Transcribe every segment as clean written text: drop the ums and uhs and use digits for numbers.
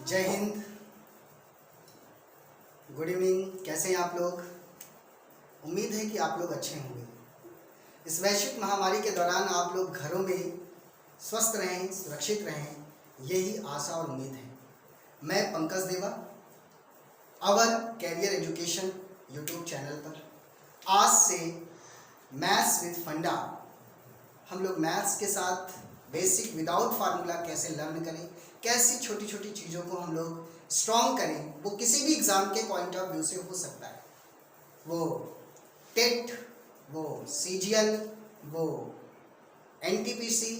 जय Hind, good evening. कैसे हैं आप लोग? उम्मीद है कि आप लोग अच्छे होंगे। इस वैश्विक महामारी के दौरान आप लोग घरों में स्वस्थ रहें, सुरक्षित रहें, यही आशा और उम्मीद है। मैं पंकज देवा, अवर कैरियर एजुकेशन यूट्यूब चैनल पर आज से मैथ्स विद फंडा, हम लोग मैथ्स के साथ बेसिक विदाउट फार्मूला कैसे लर्न करें, कैसी छोटी छोटी चीज़ों को हम लोग स्ट्रॉन्ग करें। वो किसी भी एग्ज़ाम के पॉइंट ऑफ व्यू से हो सकता है, वो टेट, वो सीजीएल, वो एनटीपीसी,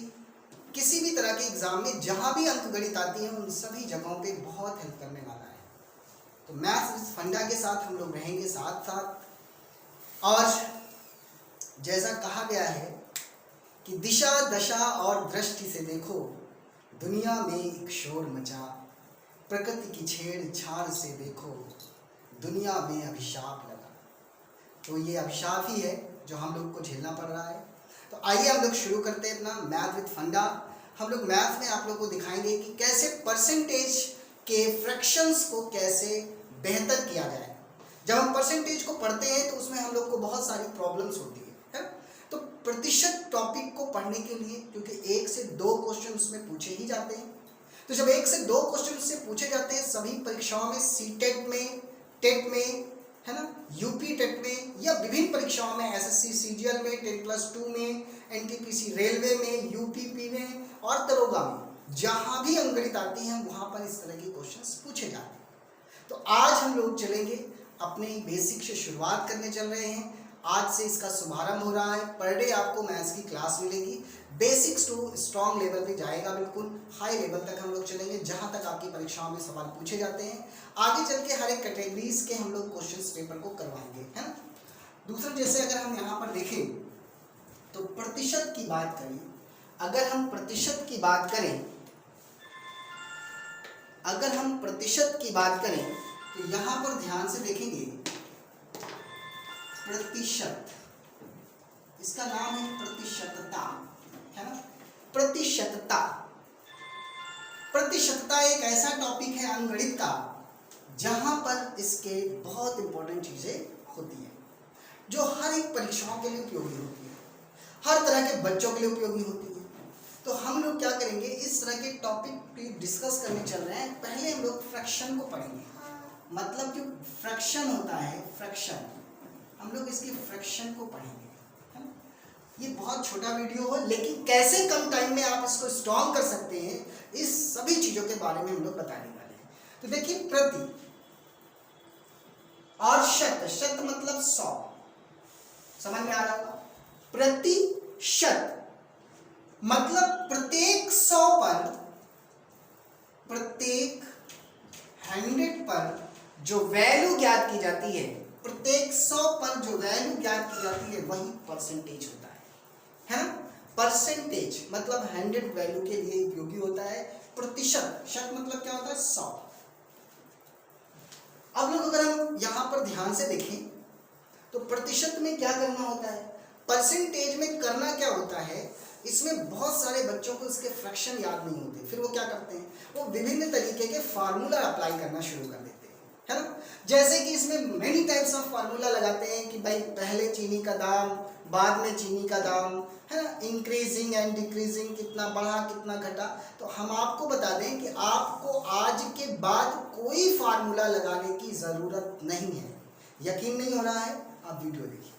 किसी भी तरह के एग्ज़ाम में जहाँ भी अंकगणित आती है उन सभी जगहों पे बहुत हेल्प करने वाला है। तो मैथ्स विद फंडा के साथ हम लोग रहेंगे साथ साथ। और जैसा कहा गया है कि दिशा दशा और दृष्टि से देखो, दुनिया में एक शोर मचा, प्रकृति की छेड़छाड़ से देखो, दुनिया में अभिशाप लगा। तो ये अभिशाप ही है जो हम लोग को झेलना पड़ रहा है। तो आइए हम लोग शुरू करते हैं अपना मैथ विद फंडा। हम लोग मैथ में आप लोग को दिखाएंगे कि कैसे परसेंटेज के फ्रैक्शंस को कैसे बेहतर किया जाए। जब हम परसेंटेज को पढ़ते हैं तो उसमें हम लोग को बहुत सारी प्रॉब्लम्स होती है। तो प्रतिशत टॉपिक को पढ़ने के लिए, क्योंकि 1 से 2 क्वेश्चन उसमें पूछे ही जाते हैं, तो जब 1 से 2 क्वेश्चन उससे पूछे जाते हैं सभी परीक्षाओं में, सीटेट में, टेट में, है ना, यूपी टेट में, या विभिन्न परीक्षाओं में, एसएससी सीजीएल में, 10+2 में, एनटीपीसी रेलवे में, यूपीपी में और दरोगा में, जहां भी अंकगणित आती हैं वहां पर इस तरह के क्वेश्चंस पूछे जाते हैं। तो आज हम लोग चलेंगे, अपने बेसिक से शुरुआत करने चल रहे हैं। आज से इसका शुभारंभ हो रहा है। पर डे आपको मैथ्स की क्लास मिलेगी। बेसिक्स टू स्ट्रॉन्ग लेवल पे जाएगा, बिल्कुल हाई लेवल तक हम लोग चलेंगे, जहां तक आपकी परीक्षाओं में सवाल पूछे जाते हैं। आगे चल के हर एक कैटेगरीज के हम लोग क्वेश्चंस पेपर को करवाएंगे, है ना। दूसरा, जैसे अगर हम यहाँ पर देखें तो प्रतिशत की बात करें, अगर हम प्रतिशत की बात करें तो यहाँ पर ध्यान से देखेंगे, प्रतिशत, इसका नाम है प्रतिशतता, है ना। प्रतिशतता एक ऐसा टॉपिक है अंकगणित का जहां पर इसके बहुत इंपॉर्टेंट चीजें होती हैं, जो हर एक परीक्षाओं के लिए उपयोगी होती है, हर तरह के बच्चों के लिए उपयोगी होती है। तो हम लोग क्या करेंगे, इस तरह के टॉपिक डिस्कस करने चल रहे हैं। पहले हम लोग फ्रैक्शन को पढ़ेंगे, मतलब जो फ्रैक्शन होता है, फ्रैक्शन, हम लोग इसके फ्रैक्शन को पढ़ेंगे, है ना। ये बहुत छोटा वीडियो है, लेकिन कैसे कम टाइम में आप इसको स्ट्रॉन्ग कर सकते हैं, इस सभी चीजों के बारे में हम लोग बताने वाले हैं। तो देखिए, प्रति और शत, शत मतलब 100, समझ में आ रहा होगा। प्रतिशत मतलब प्रत्येक 100 पर, प्रत्येक 100 पर जो वैल्यू ज्ञात की जाती है, प्रत्येक 100 पर जो वैल्यू ज्ञात की जाती है वही परसेंटेज होता है ना। परसेंटेज मतलब 100 वैल्यू के लिए उपयोगी होता है। प्रतिशत, शत मतलब क्या होता है, 100। अब लोग अगर हम यहां पर ध्यान से देखें तो प्रतिशत में क्या करना होता है, परसेंटेज में करना क्या होता है, इसमें बहुत सारे बच्चों को इसके फ्रैक्शन याद नहीं होते। फिर वो क्या करते हैं, वो विभिन्न तरीके के फार्मूला अप्लाई करना शुरू कर देते हैं, है ना। जैसे कि इसमें मेनी टाइप्स ऑफ फार्मूला लगाते हैं कि भाई पहले चीनी का दाम, बाद में चीनी का दाम, है ना, इंक्रीजिंग एंड डिक्रीजिंग, कितना बढ़ा कितना घटा। तो हम आपको बता दें कि आपको आज के बाद कोई फार्मूला लगाने की ज़रूरत नहीं है। यकीन नहीं हो रहा है, आप वीडियो देखिए,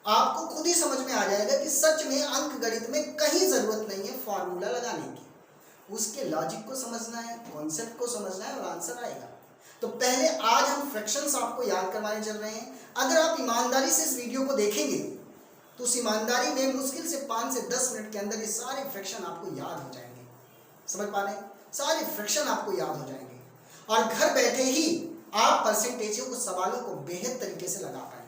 आपको खुद ही समझ में आ जाएगा कि सच में अंकगणित में कहीं ज़रूरत नहीं है फार्मूला लगाने की। उसके लॉजिक को समझना है, कॉन्सेप्ट को समझना है और आंसर आएगा। तो पहले आज हम फ्रैक्शंस आपको याद करवाने चल रहे हैं। अगर आप ईमानदारी से इस वीडियो को देखेंगे तो उस ईमानदारी में मुश्किल से 5 से 10 मिनट के अंदर ये सारे फ्रैक्शन आपको याद हो जाएंगे। समझ पा रहे हैं, सारे फ्रैक्शन आपको याद हो जाएंगे और घर बैठे ही आप परसेंटेजों को, सवालों को बेहद तरीके से लगा पाएंगे।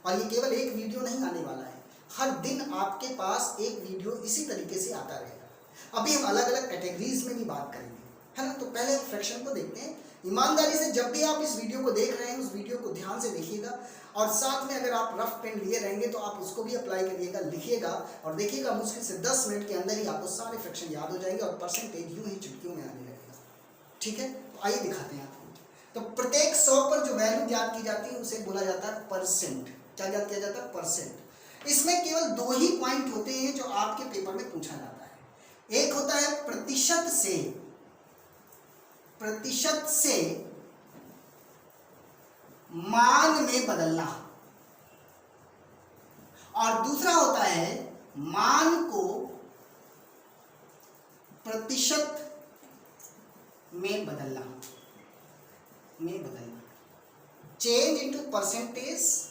और ये केवल एक वीडियो नहीं आने वाला है, हर दिन आपके पास एक वीडियो इसी तरीके से आता रहेगा। अभी हम अलग अलग कैटेगरीज में भी बात करेंगे, है ना। तो पहले हम फ्रैक्शन को देखते हैं ईमानदारी से। जब भी आप इस वीडियो को देख रहे हैं उस वीडियो को ध्यान से देखिएगा, और साथ में अगर आप रफ पेन लिए रहेंगे तो आप उसको भी अप्लाई करिएगा, लिखिएगा और देखिएगा मुश्किल से 10 मिनट के अंदर ही आपको सारे फ्रैक्शन याद हो जाएंगे और परसेंटेज यूं ही चुटकियों में आने लगेगा। ठीक है, तो आइए दिखाते हैं आपको। तो प्रत्येक 100 पर जो वैल्यू ज्ञात की जाती है उसे बोला जाता है परसेंट। क्या ज्ञात किया जाता है? परसेंट। इसमें केवल 2 ही पॉइंट होते हैं जो आपके पेपर में पूछा जाता है। एक होता है प्रतिशत से मान में बदलना, और दूसरा होता है मान को प्रतिशत में बदलना। Change into percentage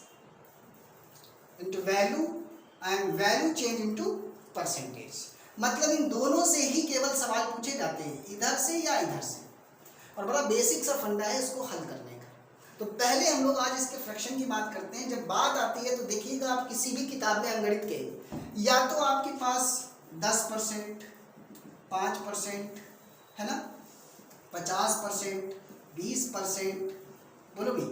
into value and value change into percentage. मतलब इन दोनों से ही केवल सवाल पूछे जाते हैं, इधर से या इधर से, और बड़ा बेसिक सा फंडा है इसको हल करने का। तो पहले हम लोग आज इसके फ्रैक्शन की बात करते हैं। जब बात आती है तो देखिएगा, आप किसी भी किताब में अंगणित के या तो आपके पास 10%, 5% है ना, 50%, 20%, बोलो भी।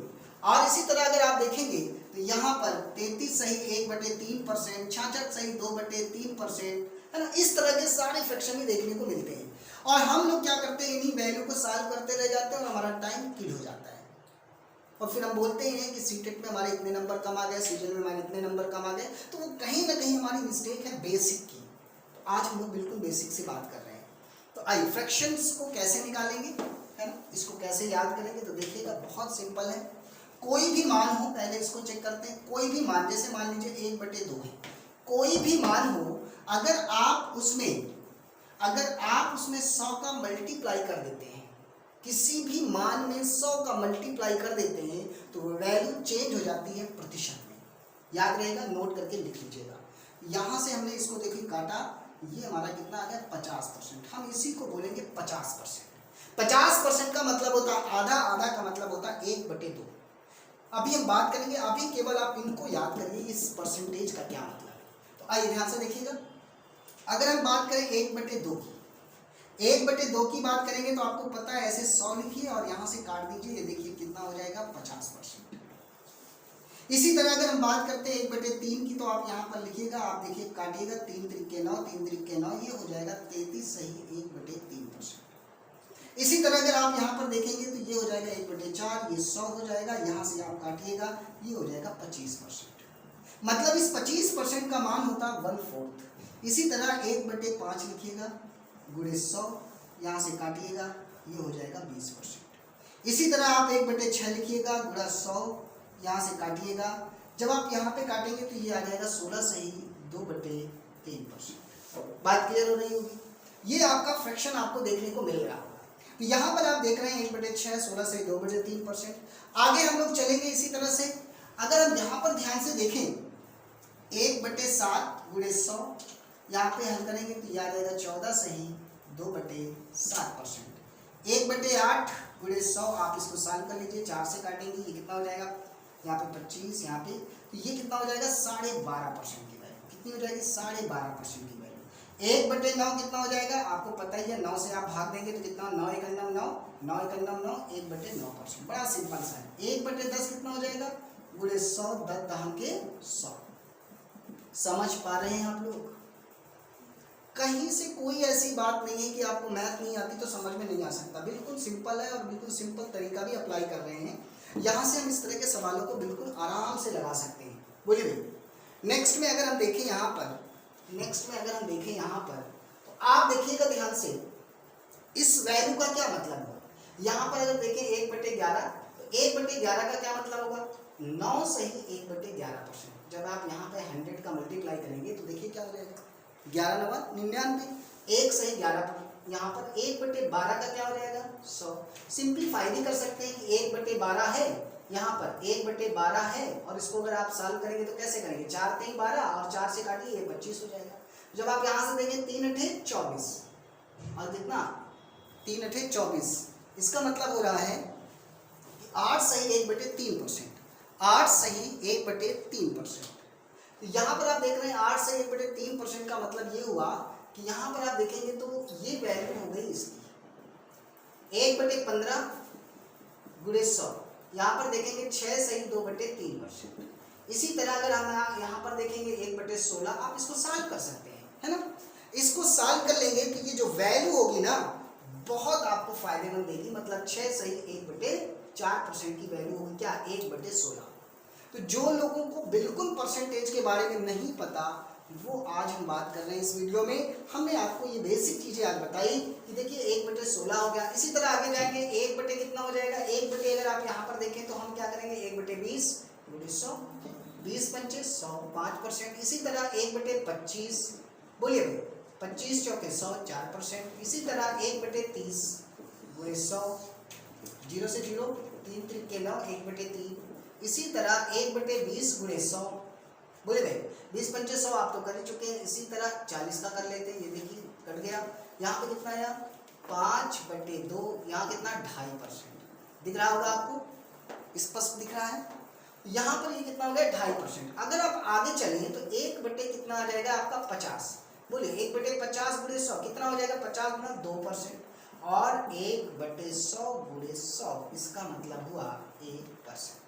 और इसी तरह अगर आप देखेंगे तो यहाँ पर 33 सही 1/3%, 66 सही 2/3%, है ना। इस तरह के सारे फ्रैक्शन ही देखने को मिलते हैं, और हम लोग क्या करते हैं, इन्हीं वैल्यू को सॉल्व करते रह जाते हैं और हमारा टाइम किल हो जाता है। और फिर हम बोलते हैं कि सीटेट में हमारे इतने नंबर कम आ गए, सीजन में हमारे इतने नंबर कम आ गए। तो वो कहीं ना कहीं हमारी मिस्टेक है बेसिक की। तो आज हम लोग बिल्कुल बेसिक से बात कर रहे हैं। तो आइए फ्रैक्शंस को कैसे निकालेंगे, है ना, इसको कैसे याद करेंगे। तो देखिएगा, बहुत सिंपल है। कोई भी मान हो, पहले इसको चेक करते हैं। कोई भी मान, जैसे मान लीजिए 1/2 है, कोई भी मान हो, अगर आप उसमें 100 का मल्टीप्लाई कर देते हैं, किसी भी मान में 100 का मल्टीप्लाई कर देते हैं, तो वैल्यू चेंज हो जाती है प्रतिशत में। याद रहेगा, नोट करके लिख लीजिएगा। यहाँ से हमने इसको देखिए काटा, ये हमारा कितना आ गया 50%। हम इसी को बोलेंगे 50%। 50% का मतलब होता है आधा, आधा का मतलब होता है 1/2। अभी हम बात करेंगे, अभी केवल आप इनको याद करिए, इस परसेंटेज का क्या मतलब है। तो आइए ध्यान से देखिएगा। अगर हम बात करें 1/2 की, 1/2 की बात करेंगे तो आपको पता है, ऐसे 100 लिखिए और यहाँ से काट दीजिए, ये देखिए कितना हो जाएगा 50%। इसी तरह अगर हम बात करते हैं 1/3 की, तो आप यहाँ पर लिखिएगा, आप देखिए काटिएगा, 3 त्रिके 9, 3 त्रिके 9, ये हो जाएगा 33 सही 1/3%। इसी तरह अगर आप यहाँ पर देखेंगे तो ये हो जाएगा 1/4, ये 100 हो जाएगा, यहाँ से आप काटिएगा, ये हो जाएगा 25%। मतलब इस 25% का मान होता है 1/4। इसी तरह 1/5 लिखिएगा, गुणे 100, यहाँ से काटिएगा, ये हो जाएगा 20%। इसी तरह आप 1/6 लिखिएगा, गुणा 100, यहाँ से काटिएगा, जब आप यहाँ पे काटेंगे तो ये आ जाएगा 16 सही 2/3%। बात क्लियर हो रही होगी। ये आपका फ्रैक्शन आपको देखने को मिल रहा होगा। तो यहाँ पर आप देख रहे हैं 1/6, 16 सही 2/3%। आगे हम लोग चलेंगे इसी तरह से। अगर हम यहाँ पर ध्यान से देखें, 1/7 गुणे 100, यहाँ पे हल करेंगे तो ये आ जाएगा 14 सही 2/7%। 1/8 गुणे 100, आप इसको सॉल्व कर लीजिए, 4 से काटेंगे, ये कितना हो जाएगा, यहाँ पे 25, यहाँ पे, तो ये कितना हो जाएगा 12.5% की वैल्यू। कितनी हो जाएगी 12.5% की वैल्यू। 1/9 कितना हो जाएगा, आपको पता ही है, 9 से आप भाग देंगे तो कितना, 9 × 9 9, 9 × 9 9, 1/9%। बड़ा सिंपल सा है। 1/10 कितना हो जाएगा, गुणे 100, 10 दहन के 100। समझ पा रहे हैं आप लोग। कहीं से कोई ऐसी बात नहीं है कि आपको मैथ नहीं आती तो समझ में नहीं आ सकता। बिल्कुल सिंपल है, और बिल्कुल सिंपल तरीका भी अप्लाई कर रहे हैं। यहाँ से हम इस तरह के सवालों को बिल्कुल आराम से लगा सकते हैं। बोलिए भाई। नेक्स्ट में अगर हम देखें यहाँ पर, तो आप देखिएगा ध्यान से, इस वैल्यू का क्या मतलब होगा। यहाँ पर अगर देखें 1/11, तो 1/11 का क्या मतलब होगा, 9 सही 1/11%। जब आप यहाँ पे 100 का मल्टीप्लाई करेंगे तो देखिए क्या हो जाएगा, 11 9 99, 1 सही 11। यहाँ पर 1/12 का क्या हो जाएगा 100। सिंप्लीफाई भी कर सकते हैं कि 1/12 है, यहाँ पर 1/12 है, और इसको अगर आप सॉल्व करेंगे तो कैसे करेंगे, 4 3 12 और 4 से काटिए, ये 25 हो जाएगा। जब आप यहाँ से देखें 3 8 24, और कितना 3 8 24, इसका मतलब हो रहा है कि 8 सही 1/3%, 8 सही 1/3%। तो यहाँ पर आप देख रहे हैं 8 से 1/3% का मतलब ये हुआ कि यहाँ पर आप देखेंगे तो ये वैल्यू हो गई इसकी 1/15 गुणे 100। यहाँ पर देखेंगे 6 सही 2/3%। इसी तरह अगर हम यहाँ पर देखेंगे 1/16, आप इसको सॉल्व कर सकते हैं, है ना। इसको सॉल्व कर लेंगे तो ये जो वैल्यू होगी ना बहुत आपको फायदेमंद देगी। मतलब 6 सही 1/4% की वैल्यू होगी क्या, 1/16। तो जो लोगों को बिल्कुल परसेंटेज के बारे में नहीं पता, वो आज हम बात कर रहे हैं इस वीडियो में। हमने आपको ये बेसिक चीजें आज बताई कि देखिए 1/16 हो गया। इसी तरह आगे जाएंगे 1 बटे कितना हो जाएगा, 1 बटे अगर आप यहाँ पर देखें तो हम क्या करेंगे 1/20 × 100, 20 पंचे 100, 5%। इसी तरह 1/25, बोलिए भाई 25 चौके 100, 4%। इसी तरह 1/30 × 100, 0 से 0, 3 त्रिके 9, 1/3। इसी तरह 1/20 × 100, बोले भाई 20 पंचे 100 आप तो कर ही चुके हैं। इसी तरह 40 का कर लेते हैं, ये देखिए कट गया। यहाँ पे कितना आया 5/2, यहाँ कितना 2.5%। दिख रहा होगा आपको, स्पष्ट दिख रहा है। यहाँ पर ये कितना हो गया 2.5%। अगर आप आगे चलें तो 1 बटे कितना आ जाएगा आपका 50, बोलिए 1/50 × 100 कितना हो जाएगा 50 × 2%, और 1/100 × 100 इसका मतलब हुआ 1%।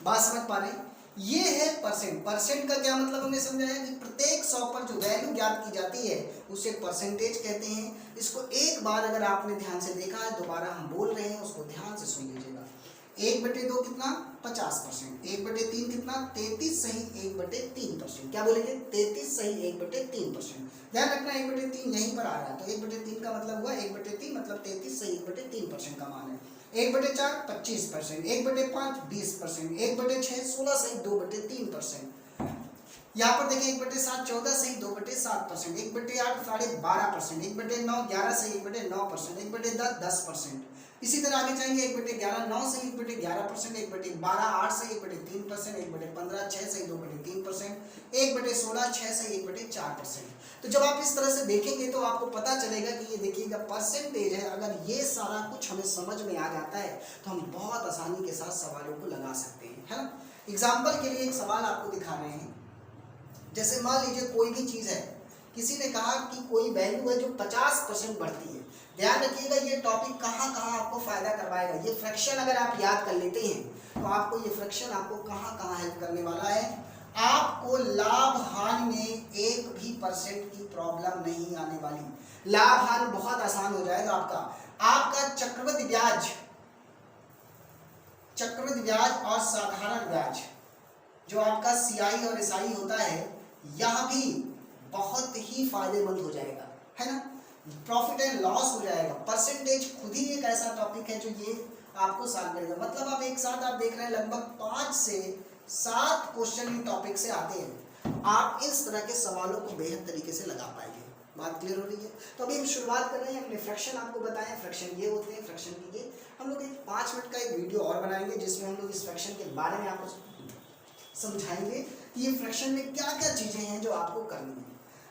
बात समझ पा रहे हैं? ये है परसेंट। परसेंट का क्या मतलब हमने समझाया कि प्रत्येक 100 पर जो वैल्यू ज्ञात की जाती है उसे परसेंटेज कहते हैं। इसको एक बार अगर आपने ध्यान से देखा है, दोबारा हम बोल रहे हैं, उसको ध्यान से सुन लीजिएगा। 1/2 कितना 50%, 1/3 कितना 33 सही 1/3%। क्या बोलेंगे 33 सही 1/3%। ध्यान रखना 1/3 यहीं पर आ रहा है, तो 1/3 का मतलब हुआ 1/3 मतलब 33 सही 1/3% का मान है। 1/4 25%, 1/5 20%, 1/6 16 सही 2/3%। यहाँ पर देखिए 1/7 14 सही 2/7%, 1/8 12%, 1/9 11 सही 1/9%, 1/10 10%। इसी तरह आगे जाएंगे 1/11 9 सही 1/11%, 1/12 8 सही 1/3%, 1/15 6 सही 2/3%, 1/16 6 सही 1/4%। तो जब आप इस तरह से देखेंगे तो आपको पता चलेगा कि ये देखिएगा परसेंटेज है। अगर ये सारा कुछ हमें समझ में आ जाता है तो हम बहुत आसानी के साथ सवालों को लगा सकते हैं, है ना। एग्जाम्पल के लिए एक सवाल आपको दिखा रहे हैं। जैसे मान लीजिए कोई भी चीज़ है, किसी ने कहा कि कोई वैल्यू है जो 50% बढ़ती है। ध्यान रखिएगा ये टॉपिक कहाँ कहाँ आपको फायदा करवाएगा। ये फ्रैक्शन अगर आप याद कर लेते हैं तो आपको ये फ्रैक्शन आपको कहाँ कहाँ हेल्प करने वाला है। आपको लाभ हानि में 1% की प्रॉब्लम नहीं आने वाली। लाभ हानि बहुत आसान हो जाएगा आपका चक्रवृद्धि ब्याज और साधारण ब्याज जो आपका CI और SI होता है, यह भी बहुत ही फायदेमंद हो जाएगा, है ना। प्रॉफिट एंड लॉस हो जाएगा। परसेंटेज खुद ही एक ऐसा टॉपिक है जो ये आपको सॉल्व करेगा। मतलब आप एक साथ आप देख रहे हैं लगभग 5 से 7 क्वेश्चन इन टॉपिक से आते हैं। आप इस तरह के सवालों को बेहद तरीके से लगा पाएंगे। बात क्लियर हो रही है? तो अभी हम शुरुआत कर रहे हैं। अपने फ्रैक्शन आपको बताएं, फ्रैक्शन ये होते हैं, फ्रैक्शन की ये हम लोग एक 5 मिनट का एक वीडियो और बनाएंगे जिसमें हम लोग इस फ्रैक्शन के बारे में आपको समझाएंगे कि ये फ्रैक्शन में क्या क्या चीज़ें हैं जो आपको करनी है।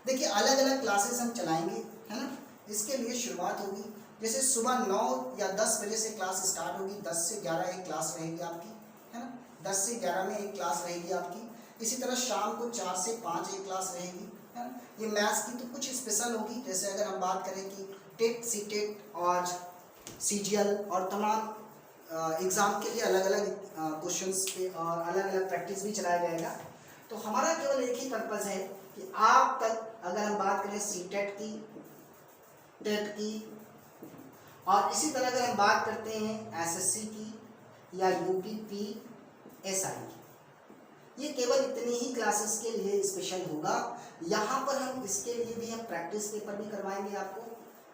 देखिए अलग अलग क्लासेस हम चलाएंगे, है ना। इसके लिए शुरुआत होगी जैसे सुबह 9 या 10 बजे से क्लास स्टार्ट होगी। 10 से 11 एक क्लास रहेगी आपकी, है ना। 10 से 11 में एक क्लास रहेगी आपकी। इसी तरह शाम को 4 से 5 एक क्लास रहेगी, है ना। ये मैथ्स की तो कुछ स्पेशल होगी। जैसे अगर हम बात करें कि टेट सीटेट और CGL और तमाम एग्ज़ाम के लिए अलग अलग क्वेश्चंस पे और अलग अलग प्रैक्टिस भी चलाया जाएगा। तो हमारा केवल एक ही पर्पज़ है कि आप तक अगर हम बात करें सीटेट की, टेट की, और इसी तरह अगर हम बात करते हैं SSC की या UPPSI की, ये केवल इतनी ही क्लासेस के लिए स्पेशल होगा। यहाँ पर हम इसके लिए भी हम प्रैक्टिस पेपर भी करवाएंगे आपको।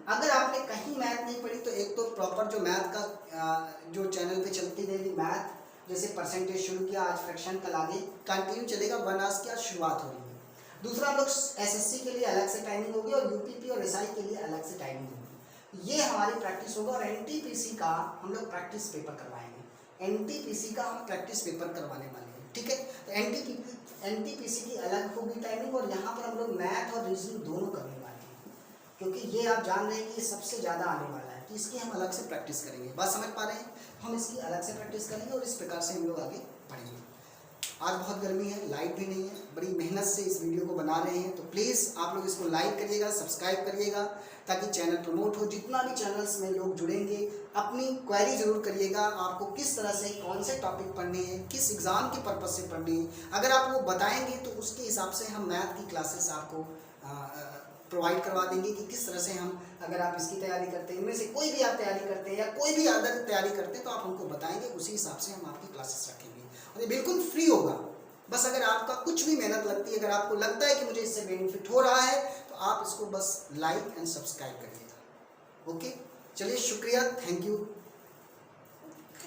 अगर आपने कहीं मैथ नहीं पढ़ी तो एक तो प्रॉपर जो मैथ का जो चैनल पे चलती रहेगी मैथ, जैसे परसेंटेज शुरू किया, आज फ्रैक्शन, कल आगे कंटिन्यू चलेगा। 1 आवर्स की आज शुरुआत हो रही है। दूसरा हम लोग SSC के लिए अलग से टाइमिंग होगी और UPP और SI के लिए अलग से टाइमिंग होगी। ये हमारी प्रैक्टिस होगा। और NTPC का हम लोग प्रैक्टिस पेपर करवाएंगे। NTPC का हम प्रैक्टिस पेपर करवाने वाले हैं, ठीक है। तो NTPC की अलग होगी टाइमिंग और यहाँ पर हम लोग मैथ और रीजनिंग दोनों करने वाले हैं, क्योंकि ये आप जान रहे हैं कि ये सबसे ज़्यादा आने वाला है। तो इसकी हम अलग से प्रैक्टिस करेंगे। बात समझ पा रहे हैं? हम इसकी अलग से प्रैक्टिस करेंगे और इस प्रकार से हम लोग आगे बढ़ेंगे। आज बहुत गर्मी है, लाइट भी नहीं है, बड़ी मेहनत से इस वीडियो को बना रहे हैं। तो प्लीज़ आप लोग इसको लाइक करिएगा, सब्सक्राइब करिएगा ताकि चैनल प्रमोट हो। जितना भी चैनल्स में लोग जुड़ेंगे अपनी क्वेरी ज़रूर करिएगा, आपको किस तरह से कौन से टॉपिक पढ़ने हैं, किस एग्ज़ाम के पर्पज़ से पढ़ने हैं। अगर आप वो बताएंगे तो उसके हिसाब से हम मैथ की क्लासेस आपको प्रोवाइड करवा देंगे कि किस तरह से हम, अगर आप इसकी तैयारी करते हैं, इनमें से कोई भी आप तैयारी करते हैं या कोई भी अदर तैयारी करते हैं तो आप हमको बताएंगे, उसी हिसाब से हम आपकी क्लासेस रखेंगे और ये बिल्कुल फ्री होगा। बस अगर आपका कुछ भी मेहनत लगती है, अगर आपको लगता है कि मुझे इससे बेनिफिट हो रहा है तो आप इसको बस लाइक एंड सब्सक्राइब करिएगा। ओके, चलिए शुक्रिया, थैंक यू।